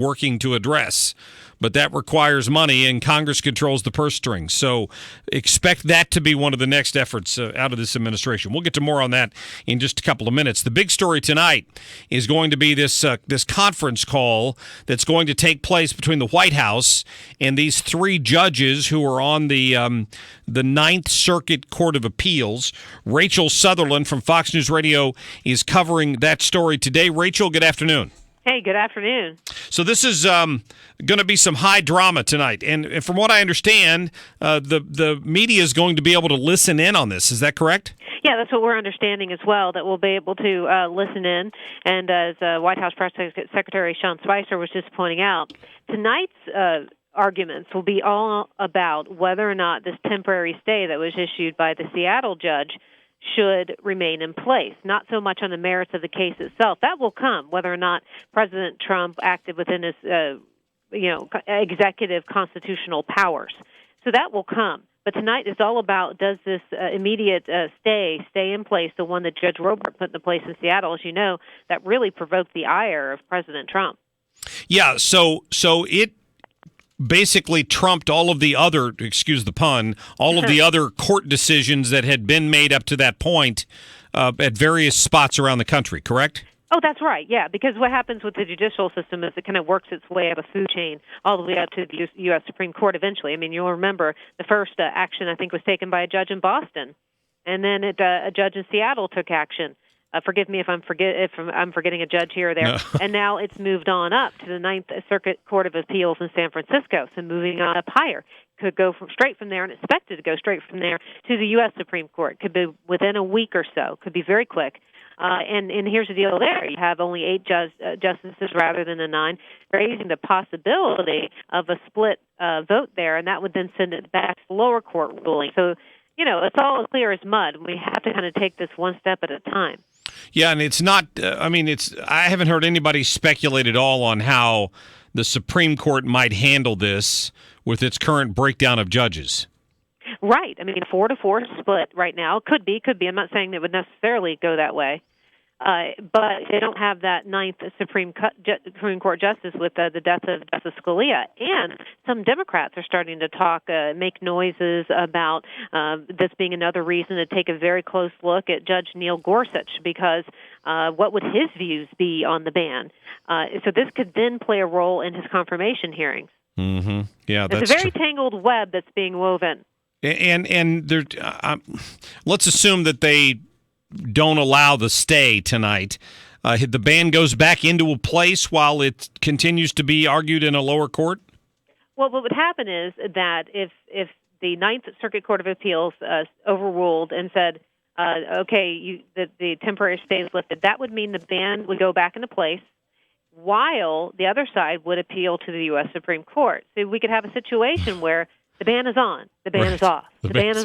working to address. But that requires money, and Congress controls the purse strings. So expect that to be one of the next efforts out of this administration. We'll get to more on that in just a couple of minutes. The big story tonight is going to be this conference call that's going to take place between the White House and these three judges who are on the Ninth Circuit Court of Appeals. Rachel Sutherland from Fox News Radio is covering that story today. Rachel, good afternoon. Hey, good afternoon. So this is going to be some high drama tonight, and from what I understand, the media is going to be able to listen in on this. Is that correct? Yeah, that's what we're understanding as well, that we'll be able to listen in. And as White House Press Secretary Sean Spicer was just pointing out, tonight's arguments will be all about whether or not this temporary stay that was issued by the Seattle judge should remain in place, not so much on the merits of the case itself. That will come, whether or not President Trump acted within his, executive constitutional powers. So that will come. But tonight is all about, does this immediate stay in place, the one that Judge Robert put into place in Seattle, as you know, that really provoked the ire of President Trump. Yeah, so it basically trumped all of the other, excuse the pun, all of the other court decisions that had been made up to that point at various spots around the country, correct? Oh, that's right, yeah, because what happens with the judicial system is it kind of works its way up a food chain all the way up to the U.S. Supreme Court eventually. I mean, you'll remember the first action, I think, was taken by a judge in Boston, and then a judge in Seattle took action. Forgive me if I'm forgetting a judge here or there. No. And now it's moved on up to the Ninth Circuit Court of Appeals in San Francisco, so moving on up higher. Could go straight from there and expected to go straight from there to the U.S. Supreme Court. Could be within a week or so. Could be very quick. And here's the deal there. You have only 8 justices rather than the 9, raising the possibility of a split vote there, and that would then send it back to the lower court ruling. So, it's all as clear as mud. We have to kind of take this one step at a time. Yeah, and it's not, I haven't heard anybody speculate at all on how the Supreme Court might handle this with its current breakdown of judges. Right. I mean, 4-4 split right now. Could be. I'm not saying it would necessarily go that way. But they don't have that ninth Supreme Court justice with the death of Justice Scalia. And some Democrats are starting to talk, make noises about this being another reason to take a very close look at Judge Neil Gorsuch, because what would his views be on the ban? So this could then play a role in his confirmation hearings. Mm-hmm. Yeah, that's It's a very tangled web that's being woven. And there, let's assume that they don't allow the stay tonight. The ban goes back into a place while it continues to be argued in a lower court? Well, what would happen is that if the Ninth Circuit Court of Appeals overruled and said, the temporary stay is lifted, that would mean the ban would go back into place while the other side would appeal to the U.S. Supreme Court. So we could have a situation where the ban is on, the ban is off, the ban is on.